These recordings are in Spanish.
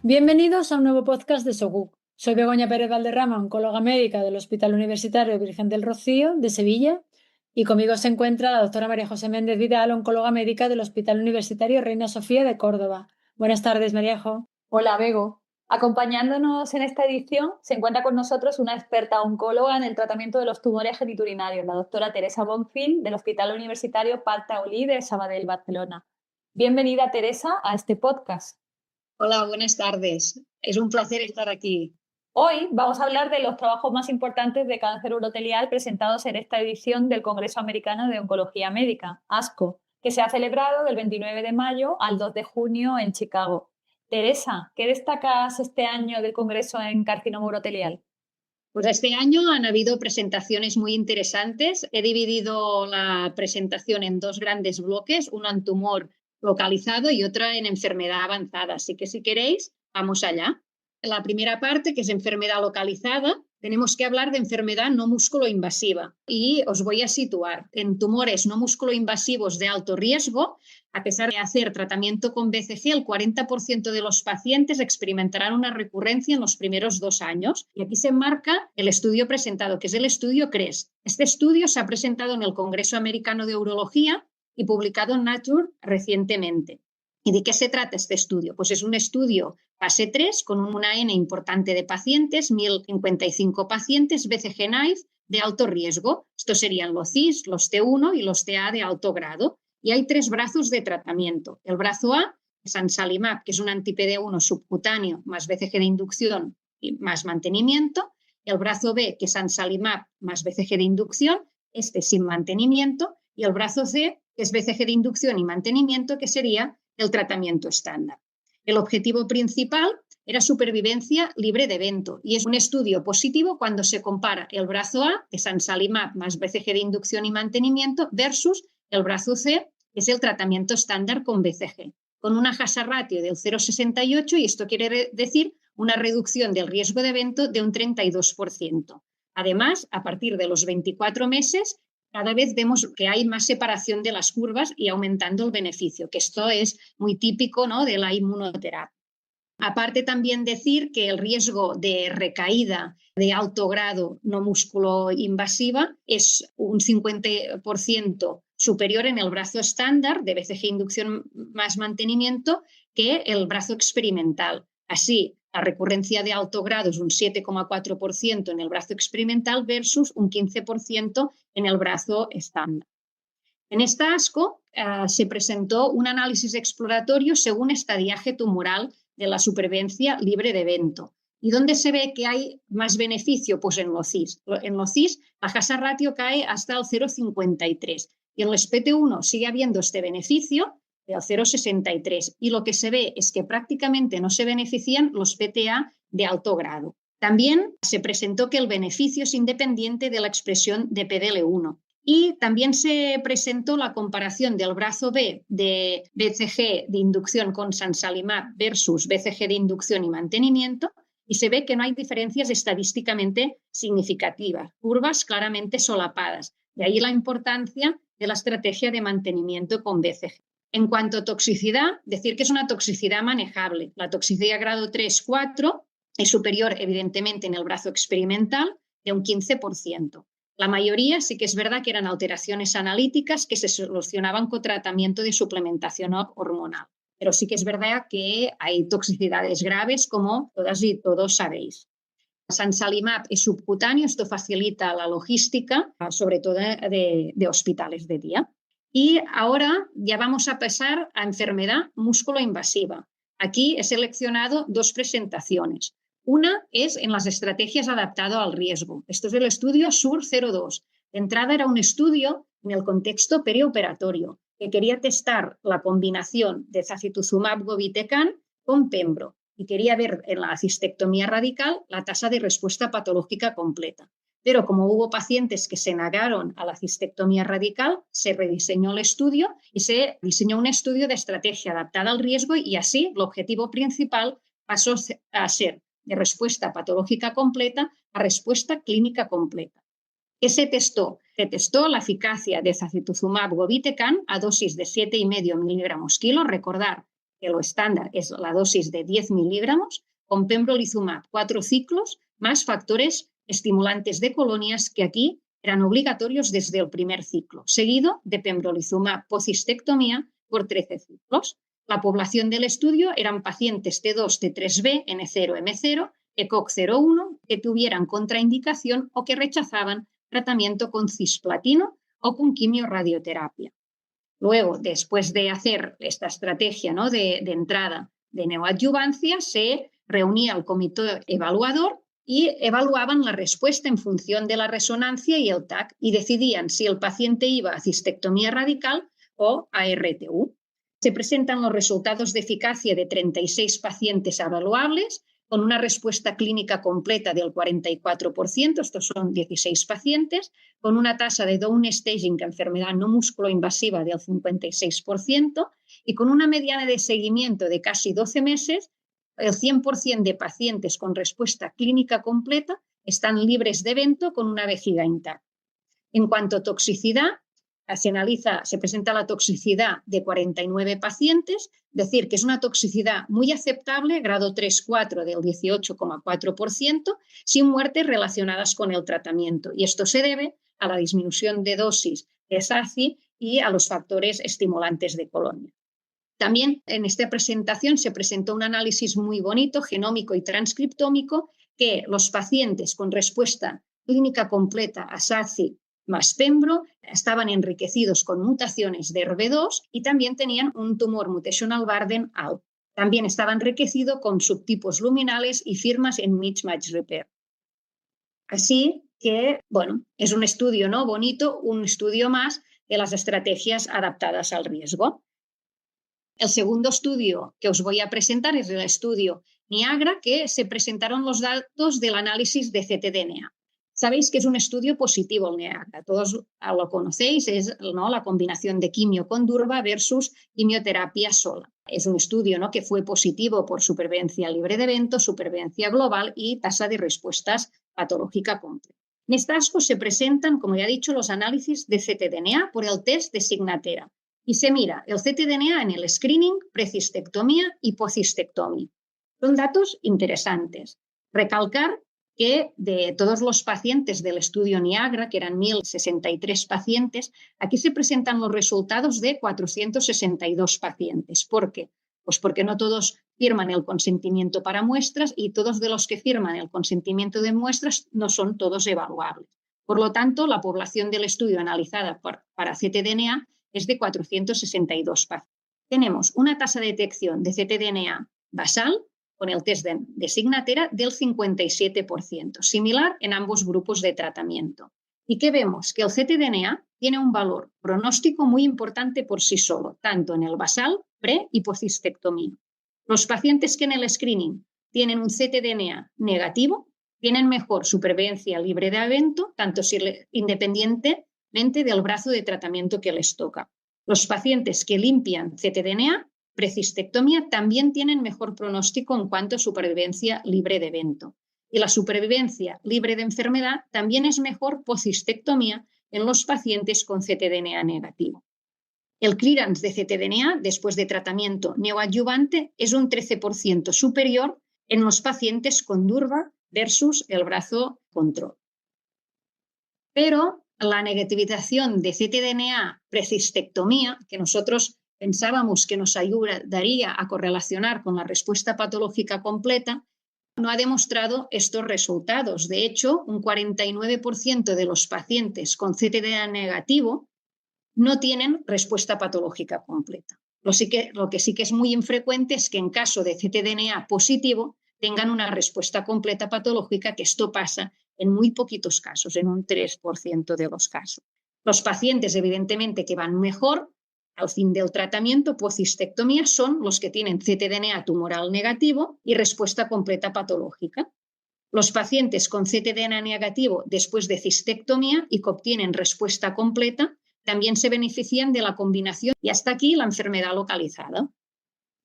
Bienvenidos a un nuevo podcast de SOGUC. Soy Begoña Pérez Valderrama, oncóloga médica del Hospital Universitario Virgen del Rocío de Sevilla, y conmigo se encuentra la doctora María José Méndez Vidal, oncóloga médica del Hospital Universitario Reina Sofía de Córdoba. Buenas tardes, Maríajo. Hola, Bego. Acompañándonos en esta edición se encuentra con nosotros una experta oncóloga en el tratamiento de los tumores geniturinarios, la doctora Teresa Bonfil, del Hospital Universitario Pal Taulí de Sabadell, Barcelona. Bienvenida, Teresa, a este podcast. Hola, buenas tardes. Es un placer estar aquí. Hoy vamos a hablar de los trabajos más importantes de cáncer urotelial presentados en esta edición del Congreso Americano de Oncología Médica, ASCO, que se ha celebrado del 29 de mayo al 2 de junio en Chicago. Teresa, ¿qué destacas este año del Congreso en carcinoma urotelial? Pues este año han habido presentaciones muy interesantes. He dividido la presentación en dos grandes bloques, uno en tumor localizado y otra en enfermedad avanzada. Así que si queréis, vamos allá. La primera parte, que es enfermedad localizada, tenemos que hablar de enfermedad no músculo-invasiva y os voy a situar en tumores no músculo-invasivos de alto riesgo. A pesar de hacer tratamiento con BCG, el 40% de los pacientes experimentarán una recurrencia en los primeros 2 años. Y aquí se enmarca el estudio presentado, que es el estudio CREST. Este estudio se ha presentado en el Congreso Americano de Urología y publicado en Nature recientemente. ¿Y de qué se trata este estudio? Pues es un estudio fase 3 con una N importante de pacientes, 1.055 pacientes BCG naive de alto riesgo. Estos serían los CIS, los T1 y los TA de alto grado. Y hay 3 brazos de tratamiento. El brazo A es Ansalimab, que es un anti-PD1 subcutáneo más BCG de inducción y más mantenimiento. El brazo B, que es Ansalimab más BCG de inducción, este sin mantenimiento. Y el brazo C, que es BCG de inducción y mantenimiento, que sería el tratamiento estándar. El objetivo principal era supervivencia libre de evento y es un estudio positivo cuando se compara el brazo A, que es Ansalimab más BCG de inducción y mantenimiento, versus el brazo C, que es el tratamiento estándar con BCG, con una hazard ratio del 0,68 y esto quiere decir una reducción del riesgo de evento de un 32%. Además, a partir de los 24 meses, cada vez vemos que hay más separación de las curvas y aumentando el beneficio, que esto es muy típico, ¿no?, de la inmunoterapia. Aparte también decir que el riesgo de recaída de alto grado no músculo invasiva es un 50% superior en el brazo estándar de BCG inducción más mantenimiento que el brazo experimental. Así, la recurrencia de alto grado es un 7,4% en el brazo experimental versus un 15% en el brazo estándar. En esta ASCO se presentó un análisis exploratorio según estadiaje tumoral de la supervivencia libre de evento. ¿Y dónde se ve que hay más beneficio? Pues en los CIS. En los CIS la hazard ratio cae hasta el 0,53 y en los PT1 sigue habiendo este beneficio del 0,63 y lo que se ve es que prácticamente no se benefician los PTA de alto grado. También se presentó que el beneficio es independiente de la expresión de PDL1. Y también se presentó la comparación del brazo B de BCG de inducción con Ansalimab versus BCG de inducción y mantenimiento y se ve que no hay diferencias estadísticamente significativas, curvas claramente solapadas. De ahí la importancia de la estrategia de mantenimiento con BCG. En cuanto a toxicidad, decir que es una toxicidad manejable. La toxicidad grado 3-4 es superior, evidentemente, en el brazo experimental de un 15%. La mayoría sí que es verdad que eran alteraciones analíticas que se solucionaban con tratamiento de suplementación hormonal. Pero sí que es verdad que hay toxicidades graves, como todas y todos sabéis. Ansalimab es subcutáneo, esto facilita la logística, sobre todo de hospitales de día. Y ahora ya vamos a pasar a enfermedad músculo-invasiva. Aquí he seleccionado 2 presentaciones. Una es en las estrategias adaptado al riesgo. Esto es el estudio SUR-02. De entrada era un estudio en el contexto perioperatorio que quería testar la combinación de Sacituzumab govitecan con Pembro y quería ver en la cistectomía radical la tasa de respuesta patológica completa. Pero como hubo pacientes que se negaron a la cistectomía radical, se rediseñó el estudio y se diseñó un estudio de estrategia adaptada al riesgo y así el objetivo principal pasó a ser de respuesta patológica completa a respuesta clínica completa. ¿Qué se testó? Se testó la eficacia de Sacituzumab govitecan a dosis de 7,5 miligramos kilo. Recordar que lo estándar es la dosis de 10 miligramos, con pembrolizumab 4 ciclos, más factores estimulantes de colonias que aquí eran obligatorios desde el primer ciclo, seguido de pembrolizumab post-cistectomía por 13 ciclos. La población del estudio eran pacientes T2, T3B, N0, M0, ECOG 0,1 que tuvieran contraindicación o que rechazaban tratamiento con cisplatino o con quimioradioterapia. Luego, después de hacer esta estrategia, ¿no?, de entrada de neoadjuvancia, se reunía el comité evaluador y evaluaban la respuesta en función de la resonancia y el TAC y decidían si el paciente iba a cistectomía radical o a RTU. Se presentan los resultados de eficacia de 36 pacientes evaluables con una respuesta clínica completa del 44%, estos son 16 pacientes, con una tasa de downstaging de enfermedad no musculoinvasiva del 56% y con una mediana de seguimiento de casi 12 meses, el 100% de pacientes con respuesta clínica completa están libres de evento con una vejiga intacta. En cuanto a toxicidad, se presenta la toxicidad de 49 pacientes, es decir, que es una toxicidad muy aceptable, grado 3-4 del 18,4%, sin muertes relacionadas con el tratamiento. Y esto se debe a la disminución de dosis de SACI y a los factores estimulantes de colonia. También en esta presentación se presentó un análisis muy bonito, genómico y transcriptómico, que los pacientes con respuesta clínica completa a SACI más pembro estaban enriquecidos con mutaciones de ERB2 y también tenían un tumor mutational burden alto. También estaba enriquecido con subtipos luminales y firmas en mismatch repair. Así que, bueno, es un estudio, ¿no?, bonito, un estudio más de las estrategias adaptadas al riesgo. El segundo estudio que os voy a presentar es el estudio Niagara, que se presentaron los datos del análisis de ctDNA. Sabéis que es un estudio positivo el Niagara, todos lo conocéis, es, ¿no?, la combinación de quimio con durva versus quimioterapia sola. Es un estudio, ¿no?, que fue positivo por supervivencia libre de evento, supervivencia global y tasa de respuestas patológica completa. En esta ASCO se presentan, como ya he dicho, los análisis de ctDNA por el test de Signatera y se mira el ctDNA en el screening, precistectomía y postcistectomía. Son datos interesantes. Recalcar que de todos los pacientes del estudio Niagara, que eran 1.063 pacientes, aquí se presentan los resultados de 462 pacientes. ¿Por qué? Pues porque no todos firman el consentimiento para muestras y todos de los que firman el consentimiento de muestras no son todos evaluables. Por lo tanto, la población del estudio analizada para ctDNA es de 462 pacientes. Tenemos una tasa de detección de ctDNA basal con el test de Signatera del 57%, similar en ambos grupos de tratamiento. ¿Y qué vemos? Que el ctDNA tiene un valor pronóstico muy importante por sí solo, tanto en el basal, pre y postcistectomía. Los pacientes que en el screening tienen un ctDNA negativo tienen mejor supervivencia libre de evento, tanto independientemente del brazo de tratamiento que les toca. Los pacientes que limpian ctDNA precistectomía también tienen mejor pronóstico en cuanto a supervivencia libre de evento. Y la supervivencia libre de enfermedad también es mejor postcistectomía en los pacientes con ctDNA negativo. El clearance de ctDNA después de tratamiento neoadyuvante es un 13% superior en los pacientes con durva versus el brazo control. Pero la negativización de ctDNA precistectomía, que nosotros pensábamos que nos ayudaría a correlacionar con la respuesta patológica completa, no ha demostrado estos resultados. De hecho, un 49% de los pacientes con ctDNA negativo no tienen respuesta patológica completa. Lo que sí que es muy infrecuente es que en caso de ctDNA positivo tengan una respuesta completa patológica, que esto pasa en muy poquitos casos, en un 3% de los casos. Los pacientes, evidentemente, que van mejor al fin del tratamiento postcistectomía son los que tienen ctDNA tumoral negativo y respuesta completa patológica. Los pacientes con ctDNA negativo después de cistectomía y que obtienen respuesta completa también se benefician de la combinación y hasta aquí la enfermedad localizada.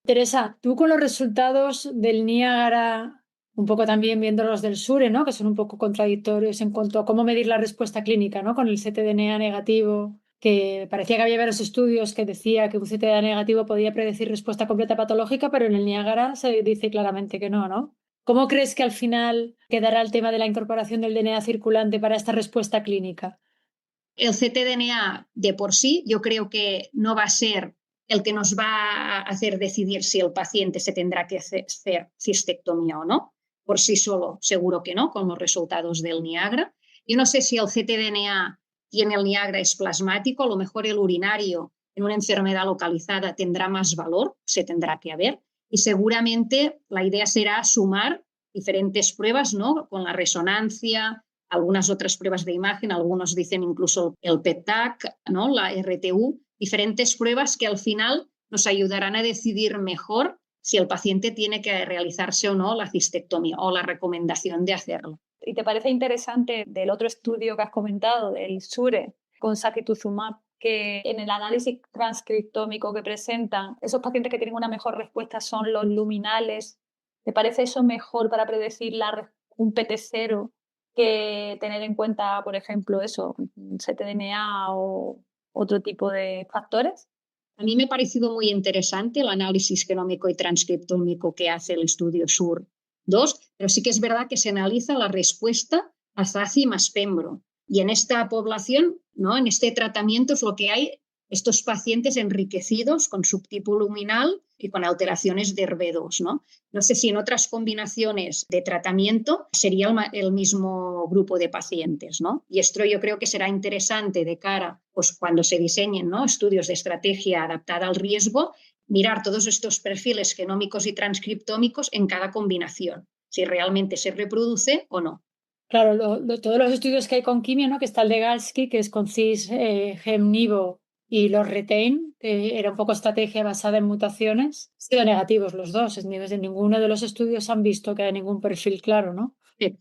Teresa, tú con los resultados del Niagara, un poco también viendo los del SURE, ¿no?, que son un poco contradictorios en cuanto a cómo medir la respuesta clínica, ¿no?, con el ctDNA negativo que parecía que había varios estudios que decía que un CTDA negativo podía predecir respuesta completa patológica, pero en el Niágara se dice claramente que no, ¿no? ¿Cómo crees que al final quedará el tema de la incorporación del DNA circulante para esta respuesta clínica? El ctDNA de por sí yo creo que no va a ser el que nos va a hacer decidir si el paciente se tendrá que hacer cistectomía o no. Por sí solo, seguro que no, con los resultados del Niagara. Yo no sé si el ctDNA tiene el Niagara es plasmático, a lo mejor el urinario en una enfermedad localizada tendrá más valor, se tendrá que ver. Y seguramente la idea será sumar diferentes pruebas, ¿no? Con la resonancia, algunas otras pruebas de imagen, algunos dicen incluso el PET-TAC, ¿no? La RTU, diferentes pruebas que al final nos ayudarán a decidir mejor si el paciente tiene que realizarse o no la cistectomía o la recomendación de hacerlo. ¿Y te parece interesante del otro estudio que has comentado, del SURE, con sacituzumab, que en el análisis transcriptómico que presentan, esos pacientes que tienen una mejor respuesta son los luminales? ¿Te parece eso mejor para predecir un PT0 que tener en cuenta, por ejemplo, eso, ctDNA o otro tipo de factores? A mí me ha parecido muy interesante el análisis genómico y transcriptómico que hace el estudio SUR-2, pero sí que es verdad que se analiza la respuesta a Zazi más Pembro. Y en esta población, ¿no? En este tratamiento es lo que hay, estos pacientes enriquecidos con subtipo luminal y con alteraciones de HERV2, ¿no? No sé si en otras combinaciones de tratamiento sería el mismo grupo de pacientes, ¿no? Y esto yo creo que será interesante de cara, pues cuando se diseñen, ¿no? Estudios de estrategia adaptada al riesgo, mirar todos estos perfiles genómicos y transcriptómicos en cada combinación, si realmente se reproduce o no. Claro, todos los estudios que hay con quimio, ¿no? Que está el de Galsky, que es con cis, gem-nivo y los retain, que era un poco estrategia basada en mutaciones, han sido negativos los dos. En ninguno de los estudios han visto que haya ningún perfil claro, ¿no? Sí.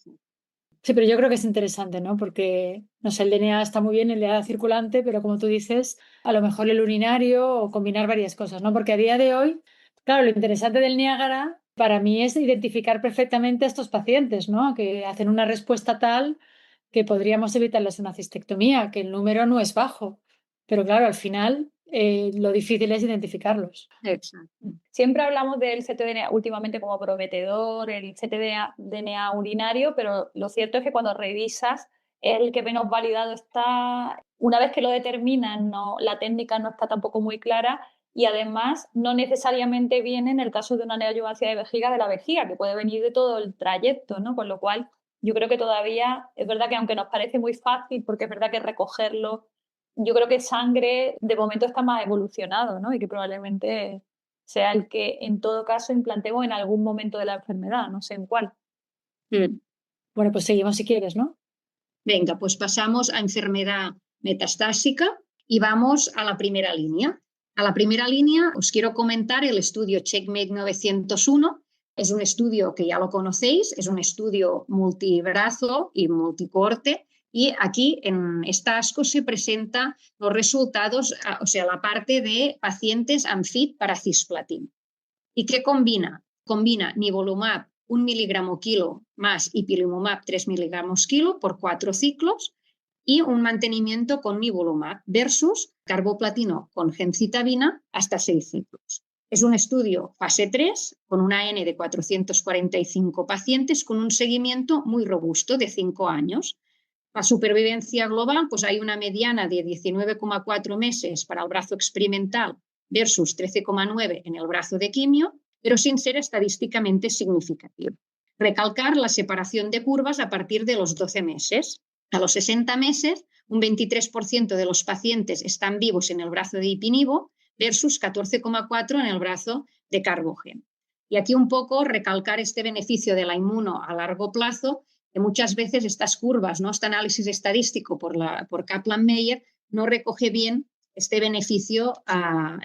Sí, pero yo creo que es interesante, ¿no? Porque, no sé, el DNA está muy bien, el DNA circulante, pero como tú dices, a lo mejor el urinario o combinar varias cosas, ¿no? Porque a día de hoy, claro, lo interesante del Niágara para mí es identificar perfectamente a estos pacientes, ¿no? Que hacen una respuesta tal que podríamos evitarles una cistectomía, que el número no es bajo. Pero claro, al final lo difícil es identificarlos. Exacto. Siempre hablamos del ctDNA últimamente como prometedor, el ctDNA urinario, pero lo cierto es que cuando revisas es el que menos validado está. Una vez que lo determinan, no, la técnica no está tampoco muy clara y además no necesariamente viene en el caso de una neoadjuvancia de vejiga de la vejiga, que puede venir de todo el trayecto, ¿no? Con lo cual yo creo que todavía es verdad que aunque nos parece muy fácil, porque es verdad que recogerlo, yo creo que sangre de momento está más evolucionado, ¿no? Y que probablemente sea el que en todo caso implantemos en algún momento de la enfermedad, no sé en cuál. Bueno, pues seguimos si quieres, ¿no? Venga, pues pasamos a enfermedad metastásica y vamos a la primera línea. A la primera línea os quiero comentar el estudio CheckMate 901. Es un estudio que ya lo conocéis, es un estudio multibrazo y multicorte. Y aquí en esta ASCO se presentan los resultados, o sea, la parte de pacientes AMFIT para cisplatin. ¿Y qué combina? Combina nivolumab 1 miligramo kilo más ipilimumab 3 miligramos kilo por 4 ciclos y un mantenimiento con nivolumab versus carboplatino con gemcitabina hasta 6 ciclos. Es un estudio fase 3 con una N de 445 pacientes con un seguimiento muy robusto de 5 años. La supervivencia global, pues hay una mediana de 19,4 meses para el brazo experimental versus 13,9 en el brazo de quimio, pero sin ser estadísticamente significativo. Recalcar la separación de curvas a partir de los 12 meses. A los 60 meses, un 23% de los pacientes están vivos en el brazo de ipinivo versus 14,4 en el brazo de carbogen. Y aquí un poco recalcar este beneficio de la inmuno a largo plazo, que muchas veces estas curvas, ¿no? Este análisis estadístico por Kaplan-Meier no recoge bien este beneficio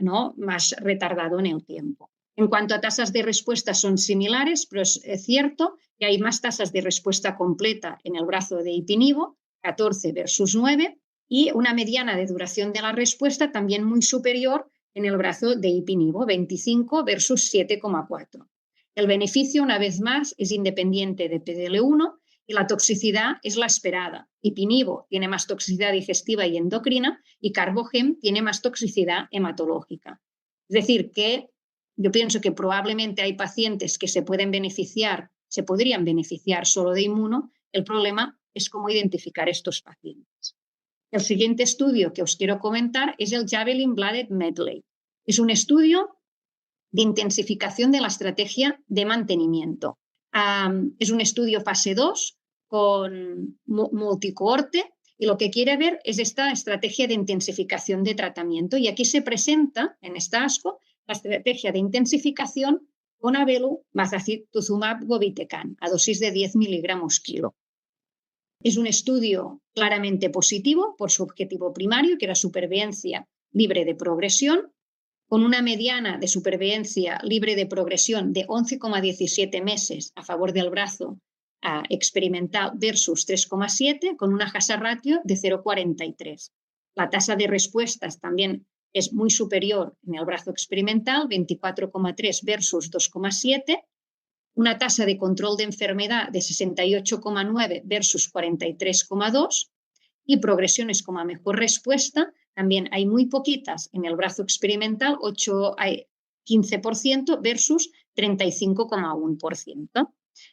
¿no? más retardado en el tiempo. En cuanto a tasas de respuesta son similares, pero es cierto que hay más tasas de respuesta completa en el brazo de ipinivo, 14 versus 9, y una mediana de duración de la respuesta también muy superior en el brazo de ipinivo, 25 versus 7,4. El beneficio, una vez más, es independiente de PDL1 y la toxicidad es la esperada. Ipinivo tiene más toxicidad digestiva y endocrina y Carbogem tiene más toxicidad hematológica. Es decir, que yo pienso que probablemente hay pacientes que se podrían beneficiar solo de inmuno. El problema es cómo identificar estos pacientes. El siguiente estudio que os quiero comentar es el Javelin Blooded Medley. Es un estudio de intensificación de la estrategia de mantenimiento. Es un estudio fase 2 con multicohorte y lo que quiere ver es esta estrategia de intensificación de tratamiento. Y aquí se presenta en esta ASCO la estrategia de intensificación con Abelu, Tuzumab, Govitecan, a dosis de 10 miligramos kilo. Es un estudio claramente positivo por su objetivo primario, que era supervivencia libre de progresión, con una mediana de supervivencia libre de progresión de 11,17 meses a favor del brazo experimental versus 3,7, con una hazard ratio de 0,43. La tasa de respuestas también es muy superior en el brazo experimental, 24,3 versus 2,7, una tasa de control de enfermedad de 68,9 versus 43,2 y progresiones como mejor respuesta. También hay muy poquitas en el brazo experimental, 15% versus 35,1%.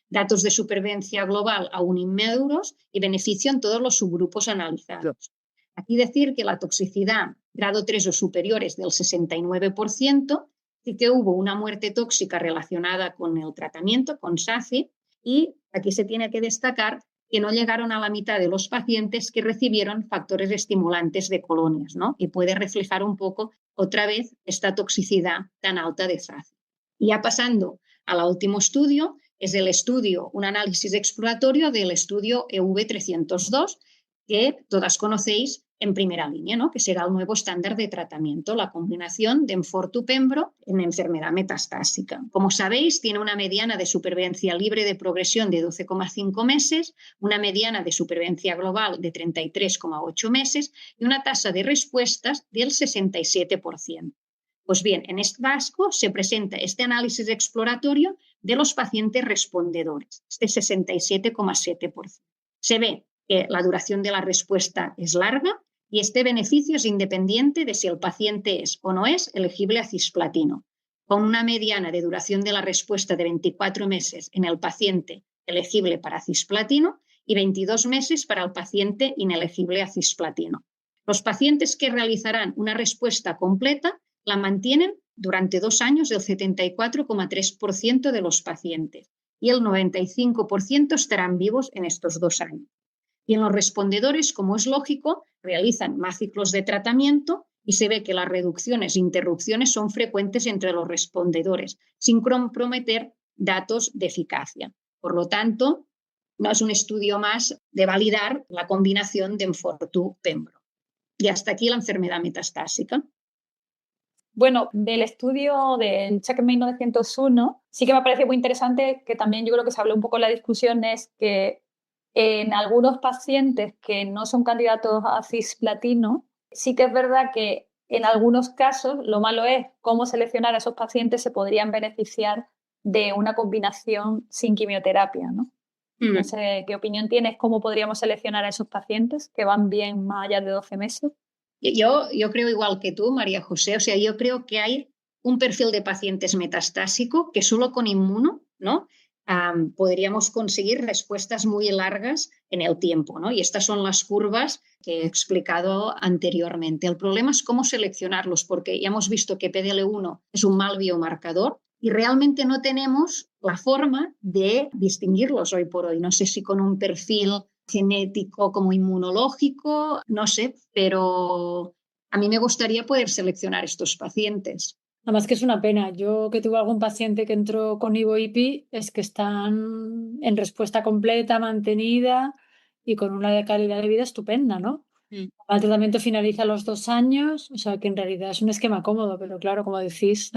Datos de supervivencia global aún inmaduros y beneficio en todos los subgrupos analizados. Aquí decir que la toxicidad grado 3 o superiores del 69%, sí que hubo una muerte tóxica relacionada con el tratamiento, con SACI, y aquí se tiene que destacar que no llegaron a la mitad de los pacientes que recibieron factores estimulantes de colonias, ¿no? Y puede reflejar un poco otra vez esta toxicidad tan alta de SACI. Y ya pasando al último estudio, es un análisis exploratorio del estudio EV302, que todas conocéis en primera línea, ¿no? Que será el nuevo estándar de tratamiento, la combinación de Enfortu-Pembro en enfermedad metastásica. Como sabéis, tiene una mediana de supervivencia libre de progresión de 12,5 meses, una mediana de supervivencia global de 33,8 meses y una tasa de respuestas del 67%. Pues bien, en este ASCO se presenta este análisis exploratorio de los pacientes respondedores, este 67,7%. Se ve que la duración de la respuesta es larga y este beneficio es independiente de si el paciente es o no es elegible a cisplatino, con una mediana de duración de la respuesta de 24 meses en el paciente elegible para cisplatino y 22 meses para el paciente inelegible a cisplatino. Los pacientes que realizarán una respuesta completa la mantienen durante 2 años el 74,3% de los pacientes y el 95% estarán vivos en estos 2 años. Y en los respondedores, como es lógico, realizan más ciclos de tratamiento y se ve que las reducciones e interrupciones son frecuentes entre los respondedores, sin comprometer datos de eficacia. Por lo tanto, no es un estudio más de validar la combinación de Enfortu-Pembro. Y hasta aquí la enfermedad metastásica. Bueno, del estudio del Checkmate 901, sí que me parece muy interesante, que también yo creo que se habló un poco en la discusión, es que en algunos pacientes que no son candidatos a cisplatino, sí que es verdad que en algunos casos lo malo es cómo seleccionar a esos pacientes se podrían beneficiar de una combinación sin quimioterapia, ¿no? No sé qué opinión tienes, cómo podríamos seleccionar a esos pacientes que van bien más allá de 12 meses. Yo creo igual que tú, María José, o sea, yo creo que hay un perfil de pacientes metastásico que solo con inmuno, ¿no? Podríamos conseguir respuestas muy largas en el tiempo, ¿no? Y estas son las curvas que he explicado anteriormente. El problema es cómo seleccionarlos, porque ya hemos visto que PDL1 es un mal biomarcador y realmente no tenemos la forma de distinguirlos hoy por hoy. No sé si con un perfil genético como inmunológico, no sé, pero a mí me gustaría poder seleccionar estos pacientes. Además que es una pena. Yo que tuve algún paciente que entró con Ivo-IPI es que están en respuesta completa, mantenida y con una calidad de vida estupenda, ¿no? El tratamiento finaliza a los 2 años, o sea que en realidad es un esquema cómodo, pero claro, como decís,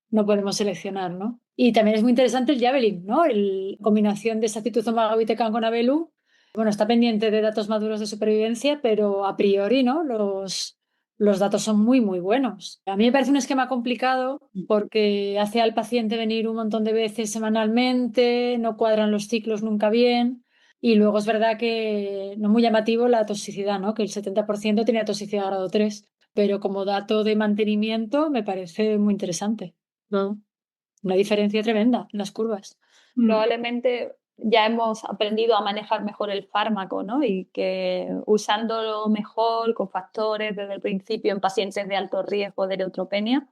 no podemos seleccionar, ¿no? Y también es muy interesante el Javelin, ¿no? La combinación de Sacituzumab govitecan con Abelu. Bueno, está pendiente de datos maduros de supervivencia, pero a priori, ¿no? Los datos son muy, muy buenos. A mí me parece un esquema complicado porque hace al paciente venir un montón de veces semanalmente, no cuadran los ciclos nunca bien Y luego es verdad que no es muy llamativo la toxicidad, ¿no? Que el 70% tenía toxicidad grado 3, pero como dato de mantenimiento me parece muy interesante, ¿no? Una diferencia tremenda en las curvas. Probablemente ya hemos aprendido a manejar mejor el fármaco, ¿no? Y que usándolo mejor, con factores desde el principio en pacientes de alto riesgo de neutropenia,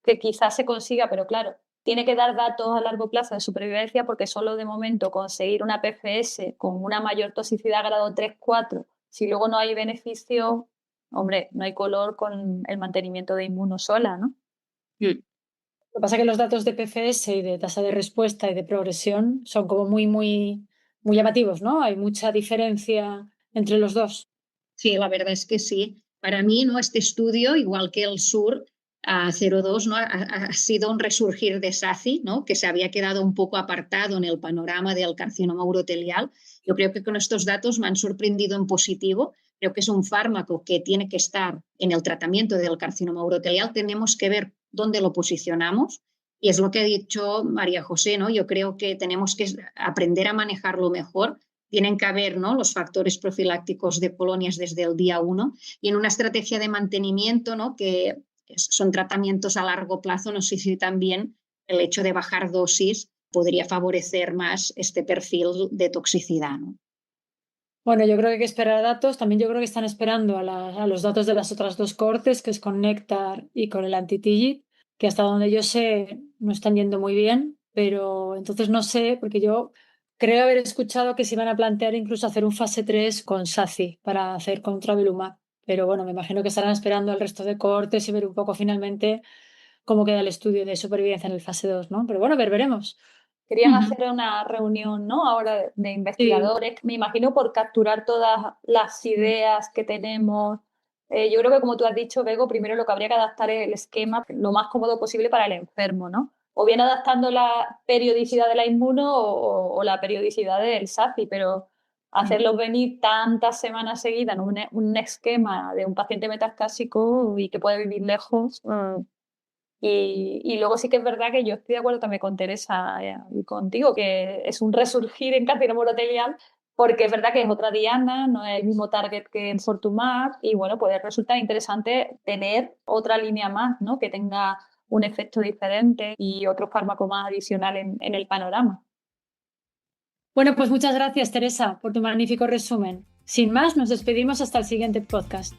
que quizás se consiga, pero claro, tiene que dar datos a largo plazo de supervivencia porque solo de momento conseguir una PFS con una mayor toxicidad grado 3-4, si luego no hay beneficio, hombre, no hay color con el mantenimiento de inmuno sola, ¿no? Lo que pasa es que los datos de PFS y de tasa de respuesta y de progresión son como muy llamativos, ¿no? Hay mucha diferencia entre los dos. Sí, la verdad es que sí. Para mí, ¿no? Este estudio, igual que el SUR 02, ¿no? Ha sido un resurgir de SACI, ¿no? Que se había quedado un poco apartado en el panorama del carcinoma urotelial. Yo creo que con estos datos me han sorprendido en positivo. Creo que es un fármaco que tiene que estar en el tratamiento del carcinoma urotelial. Tenemos que ver dónde lo posicionamos. Y es lo que ha dicho María José, ¿no? Yo creo que tenemos que aprender a manejarlo mejor. Tienen que haber, ¿no? Los factores profilácticos de colonias desde el día 1 y en una estrategia de mantenimiento, ¿no? Que son tratamientos a largo plazo, no sé si también el hecho de bajar dosis podría favorecer más este perfil de toxicidad, ¿no? Bueno, yo creo que hay que esperar a datos. También yo creo que están esperando a los datos de las otras dos cohortes, que es con Nectar y con el anti-TIGIT, que hasta donde yo sé no están yendo muy bien, pero entonces no sé, porque yo creo haber escuchado que se iban a plantear incluso hacer un fase 3 con SACI para hacer contra Belumab. Pero bueno, me imagino que estarán esperando al resto de cohortes y ver un poco finalmente cómo queda el estudio de supervivencia en el fase 2, ¿no? Pero bueno, veremos. Querían hacer una reunión, ¿no? Ahora de Sí. investigadores, me imagino por capturar todas las ideas que tenemos. Yo creo que, como tú has dicho, Bego, primero lo que habría que adaptar es el esquema lo más cómodo posible para el enfermo, ¿no? O bien adaptando la periodicidad de la inmuno o la periodicidad del SACI, pero hacerlos venir tantas semanas seguidas en un esquema de un paciente metastásico y que puede vivir lejos. Y luego sí que es verdad que yo estoy de acuerdo también con Teresa y contigo, que es un resurgir en carcinoma urotelial, porque es verdad que es otra diana, no es el mismo target que en Fortumab, y bueno, puede resultar interesante tener otra línea más, ¿no? Que tenga un efecto diferente y otro fármaco más adicional en el panorama. Bueno, pues muchas gracias, Teresa, por tu magnífico resumen. Sin más, nos despedimos hasta el siguiente podcast.